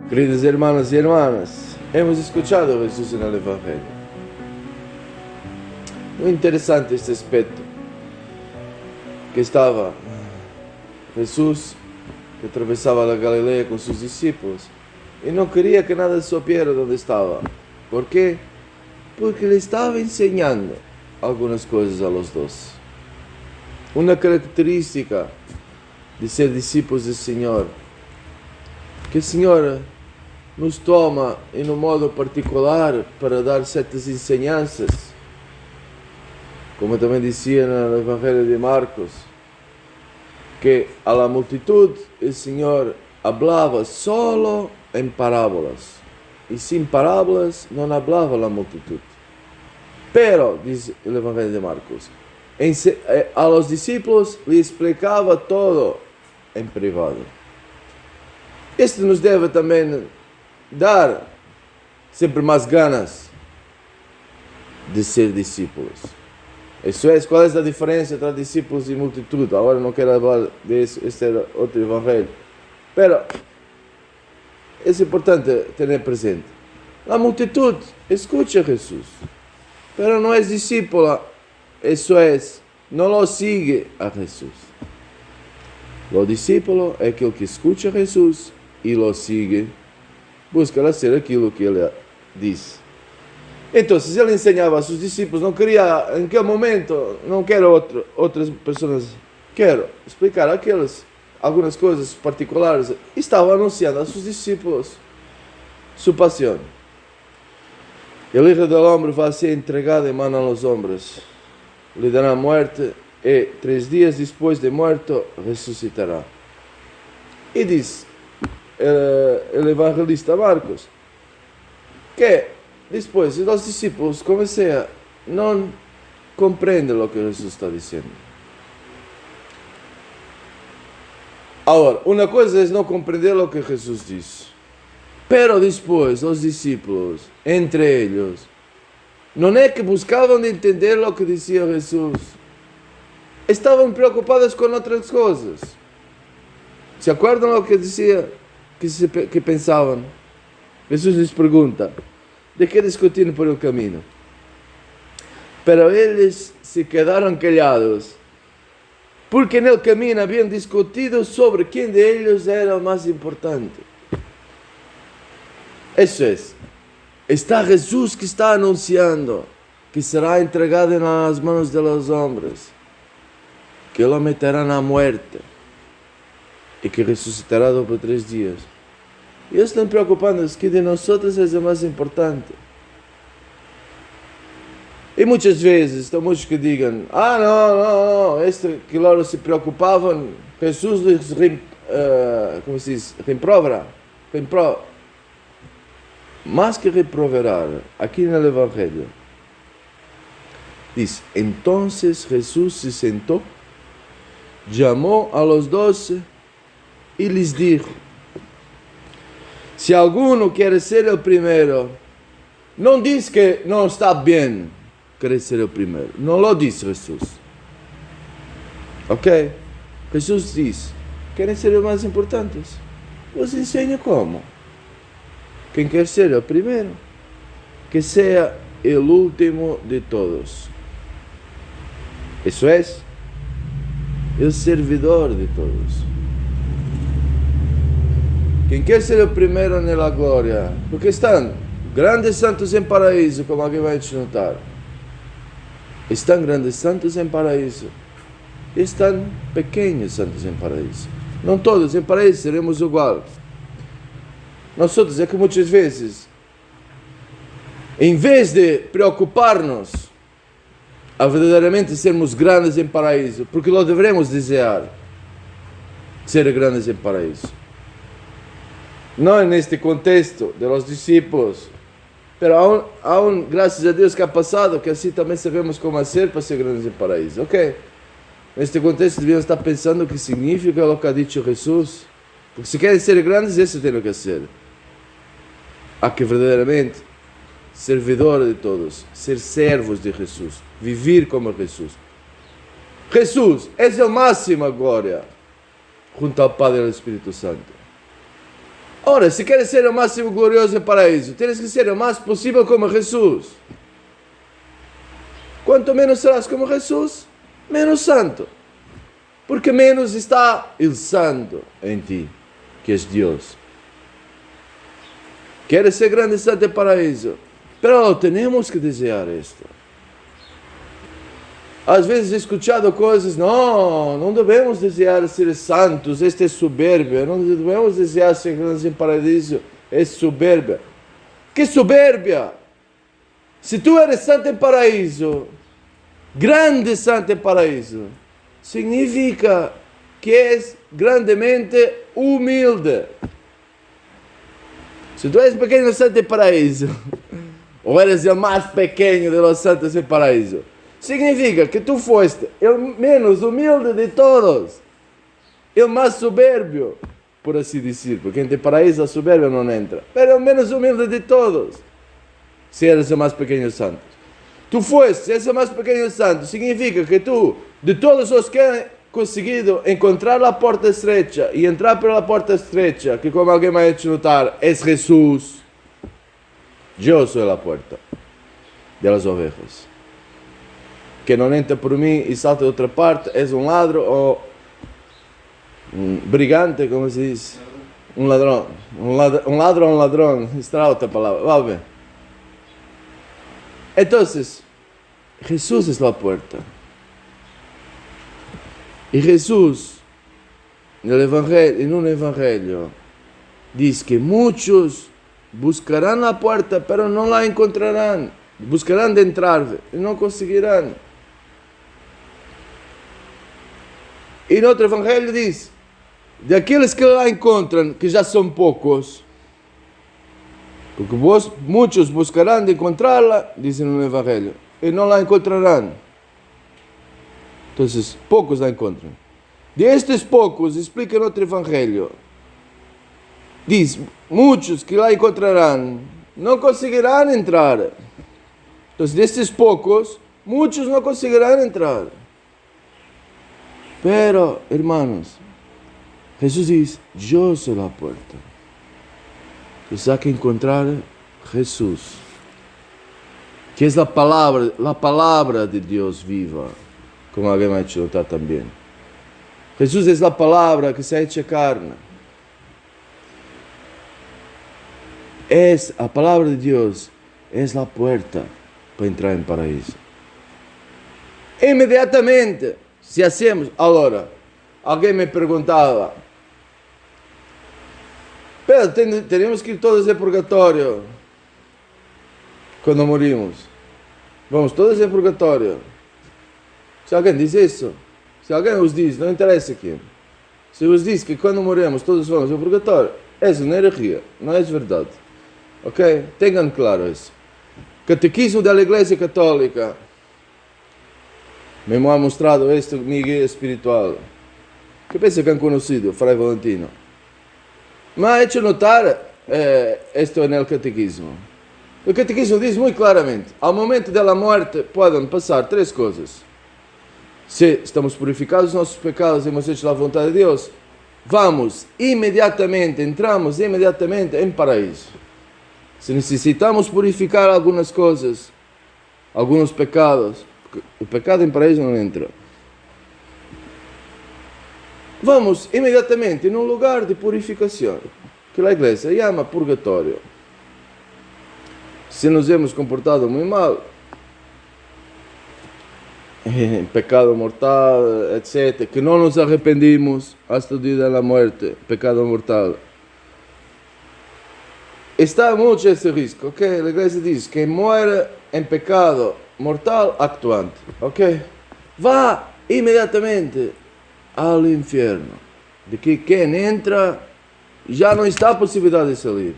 Queridos hermanos y hermanas, hemos escuchado a Jesús en el Evangelio. Muy interesante este aspecto, que estaba Jesús, que atravesaba la Galilea con sus discípulos, y no quería que nada supiera dónde estaba. ¿Por qué? Porque le estaba enseñando algunas cosas a los dos. Una característica de ser discípulos del Señor, que el Señor nos toma em um modo particular para dar certas enseñanças, como também dizia no Evangelho de Marcos, que a la multitud o Senhor hablava solo em parábolas, e sem parábolas não hablava a multitud. Pero, diz o Evangelho de Marcos, a los discípulos lhe explicava todo em privado. Isto nos deve também dar sempre mais ganas de ser discípulos. Isso é, qual é a diferença entre discípulos e multitud? Agora não quero falar disso, este é outro evangelho. Pero é importante ter presente. A multitud escuta Jesus, pero não é discípula, isso é, não lo sigue a Jesus. O discípulo é aquele que escuta Jesus e lo sigue, busca ser aquilo que ele diz. Então, se ele ensinava a seus discípulos, não queria, em aquele momento, não quero outras pessoas, quero explicar algumas coisas particulares. Estava anunciando a seus discípulos sua paixão. O Hijo del Hombre vai ser entregado em mão aos homens, lhe dará morte e 3 dias depois de morto ressuscitará. E diz o evangelista Marcos que depois os discípulos começaram a não compreender o que Jesus está dizendo. Agora, uma coisa é não compreender o que Jesus diz, pero depois os discípulos, entre eles, não é que buscavam entender o que dizia Jesus, estavam preocupados com outras coisas. Se acordam o que dizia, que pensavam? Jesus lhes pergunta: de que discutiram por el caminho? Pero eles se quedaram callados, porque no caminho haviam discutido sobre quem de eles era o mais importante. Isso é, está Jesus que está anunciando que será entregado nas mãos de los homens, que lo meterá na muerte e que ressuscitará depois de 3 dias. E eles estão preocupados que de nós é o mais importante. E muitas vezes estão muitos que digam: não, que lá se preocupavam, Jesus lhes reprova. Mais que reproverá, aqui no Evangelho diz: entonces Jesus se sentou, chamou a los 12 e lhes dijo: se alguno quer ser o primeiro, não diz que não está bem querer ser o primeiro. Não lo diz Jesus. Ok? Jesus diz: querem ser os mais importantes? Os ensina como. Quem quer ser o primeiro, que seja o último de todos. Isso é, o servidor de todos. Quem quer ser o primeiro na glória, porque estão grandes santos em paraíso, como aqui vai notar. Estão grandes santos em paraíso, e estão pequenos santos em paraíso. Não todos em paraíso seremos iguais. Nós outros é que muitas vezes, em vez de preocupar-nos a verdadeiramente sermos grandes em paraíso, porque lo devemos desejar, ser grandes em paraíso. Não neste contexto de los discípulos, pero aún graças a Deus que ha passado, que assim também sabemos como ser para ser grandes em paraíso, ok? Neste contexto devemos estar pensando o que significa o que ha dicho Jesus, porque se querem ser grandes, isso tem que ser. Há que verdadeiramente servidor de todos, ser servos de Jesus, viver como Jesus. Jesus é a máxima glória junto ao Padre e ao Espírito Santo. Ora, se queres ser o máximo glorioso no paraíso, tens que ser o mais possível como Jesus. Quanto menos serás como Jesus, menos santo. Porque menos está o santo em ti, que és Deus. Queres ser grande e santo no paraíso, pero temos que desejar isto. Às vezes he escuchado coisas, não devemos desejar ser santos, este é soberbia, não devemos desejar ser grandes em paraíso, é soberbia. Que soberbia! Se tu eres santo em paraíso, grande santo em paraíso, significa que és grandemente humilde. Se tu és pequeno santo em paraíso, ou eres o mais pequeno de los santos em paraíso, significa que tu foste o menos humilde de todos, o mais soberbio, por assim dizer, porque em paraíso a soberbia não entra, mas o menos humilde de todos, se eres o mais pequeno santo. Tu foste esse mais pequeno santo, significa que tu, de todos os que han conseguido encontrar a porta estrecha e entrar pela porta estrecha, que como alguém me ha hecho notar, é Jesus, eu sou a porta de las ovejas. Que não entra por mim e salta de outra parte, és um ladro ou um brigante, como se diz? Um ladrão. Um ladro ou um ladrão, será outra palavra. Vamos ver. Então, Jesus é a porta. E Jesus, no Evangelho, diz que muitos buscarão a porta, pero não la encontrarão. Buscarão de entrar e não conseguirão. E no outro Evangelho diz, daqueles que lá encontram, que já são poucos, porque muitos buscarão de encontrá-la, dizem no Evangelho, e não la encontrarão. Então, poucos la encontram. Destes poucos, explica no outro Evangelho, diz, muitos que lá encontrarão, não conseguirão entrar. Então, destes poucos, muitos não conseguirão entrar. Pero, hermanos, Jesús dice, yo soy la puerta. Pues hay que encontrar Jesús, que es la palabra de Dios viva, como alguien me ha hecho notar también. Jesús es la palabra que se ha hecho carne. Es la palabra de Dios, es la puerta para entrar en paraíso. Inmediatamente, se hacemos, agora, alguém me perguntava, pero teríamos que ir todos ao purgatório quando morimos. Vamos todos ao purgatório. Se alguém diz isso, se alguém os diz, não interessa quem, se os diz que quando morremos todos vamos ao purgatório, é uma herejia, não é verdade. Ok? Tenham claro isso. Catequismo da Igreja Católica me ha mostrado este mi guia espiritual, que penso que han conocido, Fray Valentino. Me ha hecho notar esto en el catequismo. El catequismo dice muy claramente, al momento de la muerte pueden pasar tres cosas. Se estamos purificados de nossos pecados e hemos hecho la voluntad de Dios, vamos inmediatamente, entramos inmediatamente en paraíso. Se necesitamos purificar algunas cosas, algunos pecados, o pecado em paraíso não entra. Vamos imediatamente num lugar de purificação, que a igreja chama purgatório. Se nos hemos comportado muito mal, pecado mortal, etc., que não nos arrependimos hasta o dia da morte, pecado mortal, está muito esse risco, ok? A igreja diz que quem morre em pecado mortal actuante, ok? Vá imediatamente ao inferno, de que quem entra já não está a possibilidade de sair.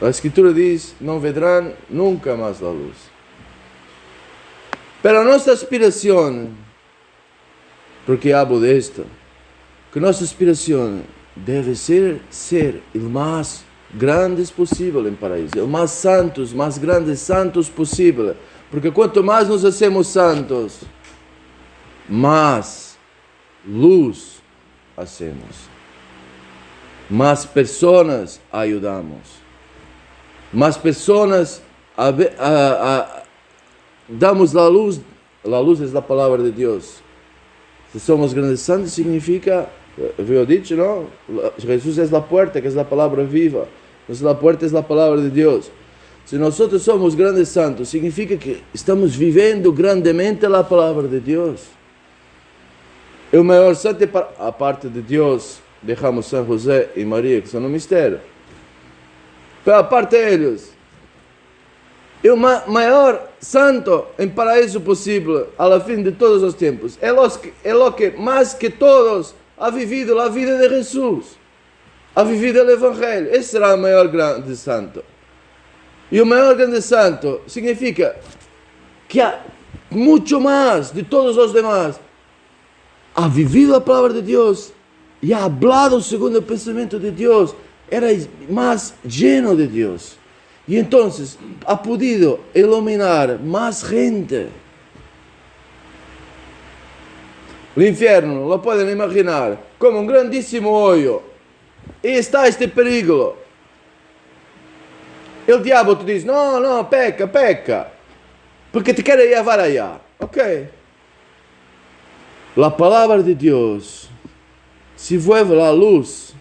A Escritura diz, não verão nunca mais a luz. Pero a nossa aspiração, porque hablo disto, que nossa aspiração deve ser o mais grandes possível em paraíso, o mais santos, mais grandes santos possível, porque quanto mais nos hacemos santos, mais luz hacemos. más personas ayudamos, más personas damos la luz es la palabra de Dios. Si somos grandes santos significa, veo dicho, ¿no? Jesús es la puerta, que es la palabra viva. Entonces la puerta es la palabra de Dios. Si nosotros somos grandes santos, significa que estamos viviendo grandemente la palabra de Dios. El maior santo, aparte de Dios, dejamos San José y María, que son un misterio. Pero aparte de ellos, el maior santo en paraíso posible, a la fin de todos los tiempos, es lo que más que todos ha vivido la vida de Jesús, ha vivido el Evangelio. Ese será el maior grande santo. Y el maior grande santo significa que ha mucho más de todos los demás, ha vivido la palabra de Dios y ha hablado según el pensamiento de Dios, era más lleno de Dios. Y entonces ha podido iluminar más gente. El infierno, lo pueden imaginar, como un grandísimo hoyo. Y está este peligro. El diablo te dice, no, peca, porque te quiere llevar allá. Ok. La palabra de Dios, si vuelve la luz,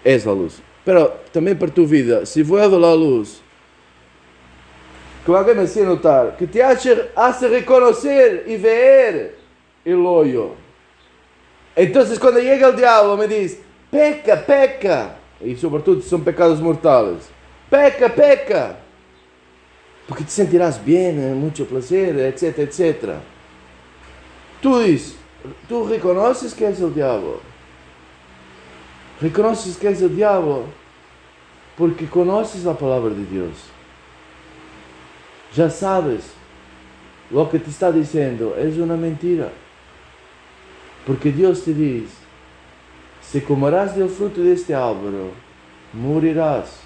es la luz. Pero también para tu vida, si vuelve la luz, como alguien me hacía notar, que te hace reconocer y ver el hoyo. Entonces cuando llega el diablo me dice, peca, y sobre todo son pecados mortales, peca, porque te sentirás bien, mucho placer, etc. Tú reconoces que es el diablo. Reconoces que es el diablo porque conoces la palabra de Dios. Ya sabes lo que te está diciendo es una mentira. Porque Dios te dice, si comerás del fruto de este árbol, morirás.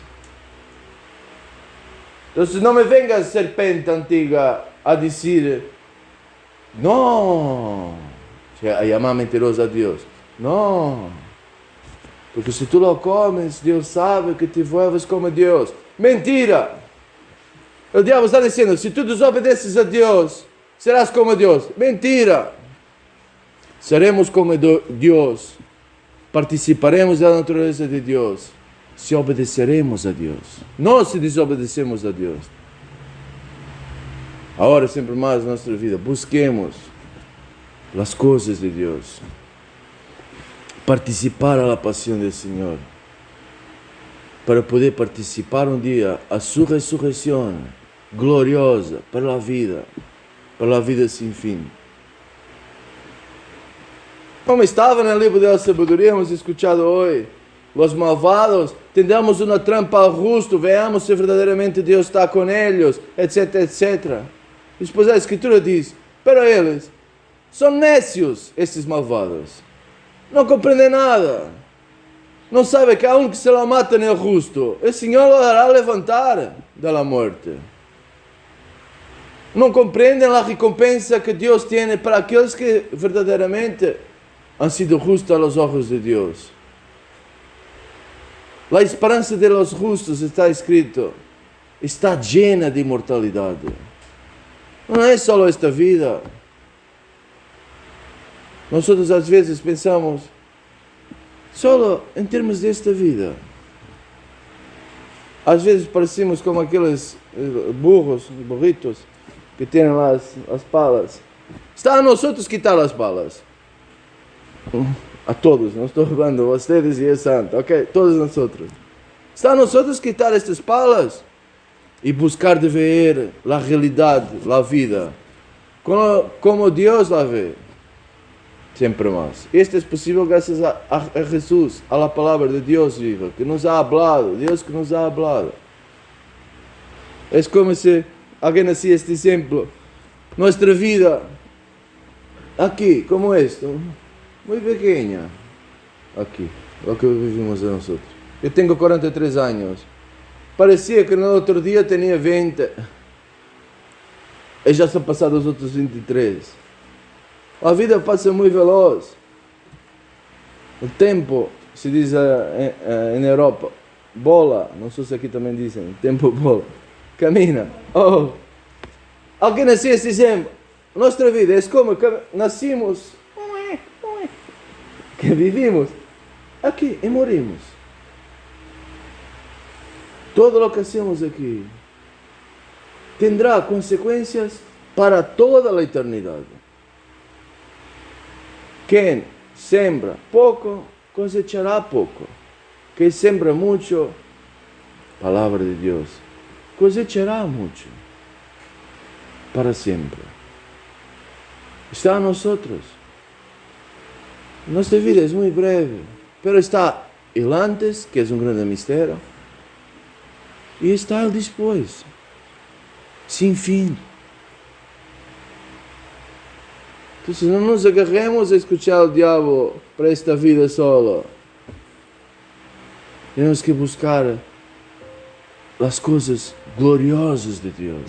Entonces no me vengas, serpiente antigua, a decir, no, a llamar mentiroso a Dios. No, porque si tú lo comes, Dios sabe que te vuelves como Dios. Mentira. El diablo está diciendo, si tú desobedeces a Dios, serás como Dios. Mentira. Seremos como Dios. Participaremos de la naturaleza de Dios. Si obedeceremos a Dios. No si desobedecemos a Dios. Ahora, sempre mais na nossa vida, busquemos as coisas de Deus, participar da paixão do Senhor, para poder participar um dia a sua ressurreição gloriosa para a vida sem fim. Como estava no livro da sabedoria, hemos escuchado hoje, os malvados, tendamos uma trampa ao rosto, veamos se verdadeiramente Deus está com eles, etc. Depois a Escritura diz, pero eles são nécios, esses malvados. Não compreendem nada. Não sabem que há um que se lo mata no rosto, o Senhor lo hará levantar da morte. Não compreendem a recompensa que Deus tem para aqueles que verdadeiramente han sido justos aos olhos de Deus. A esperança de los justos, está escrito, está llena de imortalidade. Não é só esta vida. Nós às vezes pensamos só em termos desta vida. Às vezes parecemos como aqueles burritos que têm lá as palas. Está a nós quitar as palas. A todos, não estou falando a vocês e a Santa, ok? Todos nós. Está a nós quitar estas palas e buscar de ver a realidade, a vida, como Deus la vê, sempre mais. Isto é possível graças a Jesus, a la palavra de Deus viva, que nos ha hablado, Deus que nos ha hablado. É como se alguém hacía este exemplo, nossa vida, aqui, como esto, muito pequena, aqui, o que vivimos a nós. Eu tenho 43 anos. Parecia que no outro dia tinha 20. E já são passados os outros 23. A vida passa muito veloz. O tempo se diz em Europa, bola, não sei se aqui também dizem, tempo bola, camina. Oh, alguém nasceu esse exemplo. Nossa vida é como que nascimos, que vivimos aqui e morimos. Todo o que hacemos aqui terá consequências para toda a eternidade. Quem sembra pouco, cosechará pouco. Quem sembra muito, palavra de Deus, cosechará muito. Para sempre. Está a nós. Nossa vida é muito breve, mas está ele antes, que é um grande mistério, e está ele depois, sem fim. Então, não nos agarremos a escuchar o diabo para esta vida solo. Temos que buscar as coisas gloriosas de Deus.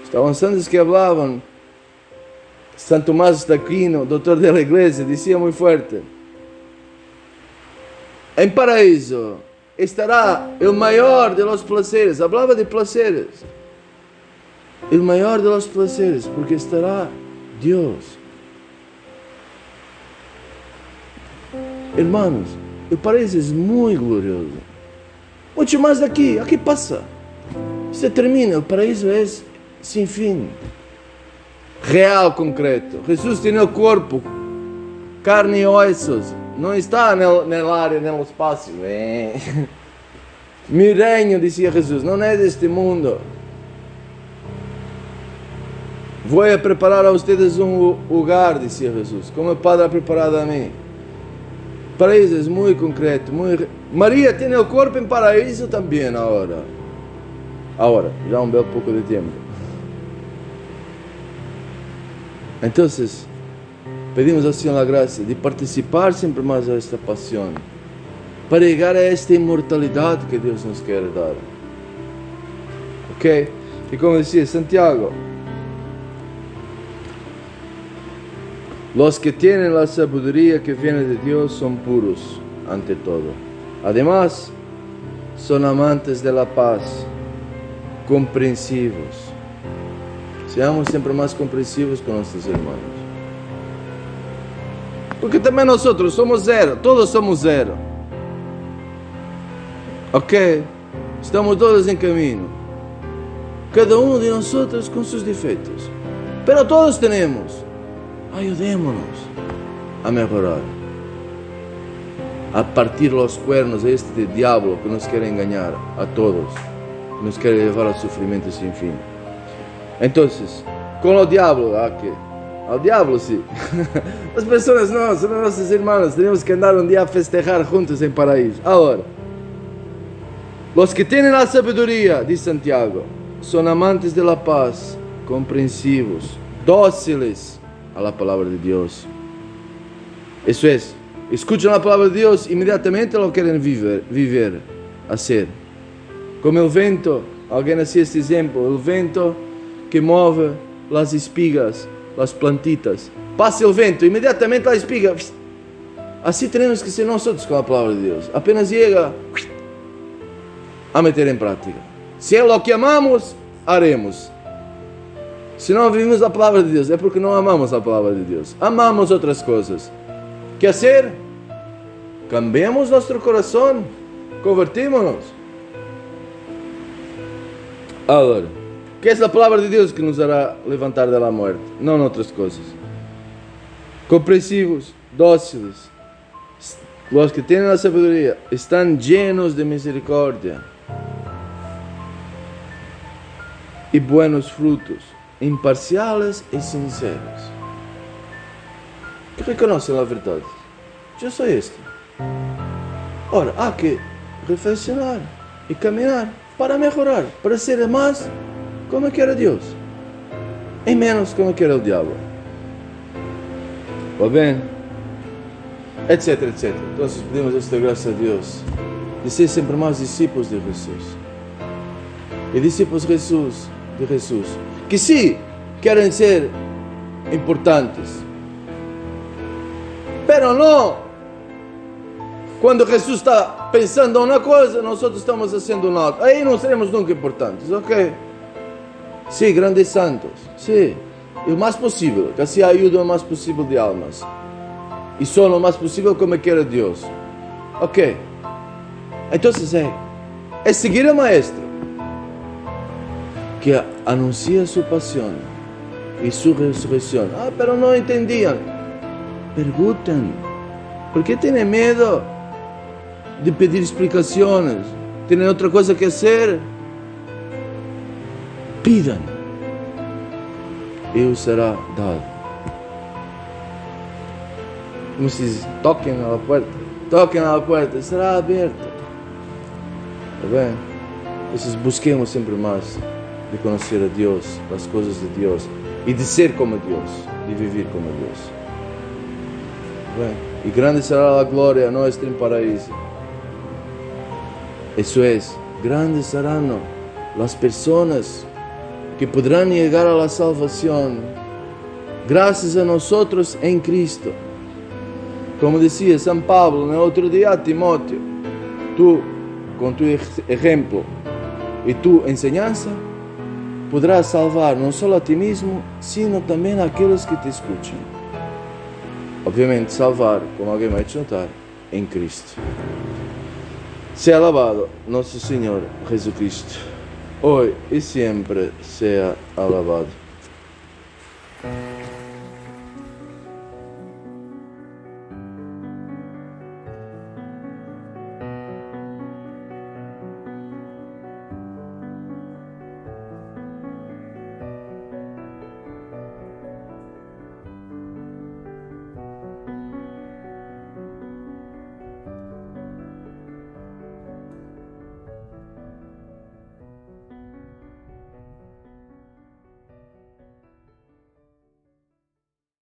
Estavam santos que falavam. Santo Tomás de Aquino, doutor da Igreja, dizia muito forte: em paraíso estará o maior de los placeres. Hablava de placeres. O maior de los placeres, porque estará Deus. Hermanos, o paraíso é muito glorioso. Muito mais daqui. Aqui passa. Se termina. O paraíso é sem fim. Real, concreto. Jesus tem o corpo, carne e ossos. Não está na área, no espaço. Meu reino, dizia Jesus, não é deste mundo. Vou a preparar a vocês um lugar, dizia Jesus, como o Padre ha preparado a mim. Paraíso é muito concreto. Maria tem o corpo em paraíso também agora. Agora, já um belo pouco de tempo. Então, pedimos ao Senhor a graça de participar sempre mais a esta paixão, para chegar a esta imortalidade que Deus nos quer dar. Ok? E como dizia Santiago, los que tienen la sabiduría que viene de Dios son puros ante todo. Además, son amantes de la paz, comprensivos. Seamos sempre mais compreensivos com nossos irmãos. Porque também nós somos zero, todos somos zero. Ok? Estamos todos em caminho. Cada um de nós com seus defeitos. Pero todos temos. Ayudémonos a mejorar. A partir los cuernos a este diablo que nos quer enganar a todos. Que nos quer levar ao sofrimento sem fim. Então, com o diabo, ao diabo sim. As pessoas não, são nossas irmãs, temos que andar um dia a festejar juntos em paraíso. Agora, os que têm a sabedoria, diz Santiago, são amantes de la paz, compreensivos, dóciles a la palavra de Deus. Isso é, escutam a palavra de Deus, imediatamente lo querem viver, a ser. Como o vento, alguém disse este exemplo, o vento que move as espigas, as plantitas. Passa o vento, imediatamente a espiga. Assim temos que ser nós com a palavra de Deus. Apenas chega a meter em prática. Se é o que amamos, haremos. Se não vivimos a palavra de Deus, é porque não amamos a palavra de Deus. Amamos outras coisas. Que ser? Cambiemos nosso coração, convertimos-nos. Agora, que é a palavra de Deus que nos hará levantar da morte, não outras coisas. Compreensivos, dóciles, os que têm a sabedoria, estão llenos de misericórdia e buenos frutos, imparciales e sinceros, que reconhecem a verdade. Eu sou este. Ora, há que reflexionar e caminhar para melhorar, para ser mais como quer Deus, e menos como quer o diabo. Va bem? Etc, etc. Então, pedimos esta graça a Deus de ser sempre mais discípulos de Jesus. E discípulos de Jesus, que sim, querem ser importantes, Pero no, cuando Jesús está pensando una cosa, nosotros estamos haciendo una otra. Ahí no seremos nunca importantes, ¿ok? Sí, grandes santos, sí. Y lo más posible, que así ayuda lo más posible de almas. Y son lo más posible como quiere Dios. Ok. Entonces es seguir al Maestro, que anuncia su pasión y su resurrección. Pero no entendían. Preguntan. ¿Por qué tienen miedo de pedir explicaciones? ¿Tienen otra cosa que hacer? Pidan. Y os será dado. Como se diz, toquem a la puerta. Toquem a la puerta, será abierta. ¿Está bien? Entonces busquemos siempre más de conocer a Dios, las cosas de Dios, y de ser como Dios, de vivir como Dios. Bueno, y grande será la gloria nuestra en paraíso. Eso es, grandes serán las personas que podrán llegar a la salvación gracias a nosotros en Cristo. Como decía San Pablo en el otro día a Timoteo, tú con tu ejemplo y tu enseñanza podrás salvar no solo a ti mismo, sino también a aquellos que te escuchan. Obviamente salvar, como alguien me ha hecho notar, en Cristo. Sea alabado nuestro Señor Jesucristo, hoy y siempre sea alabado.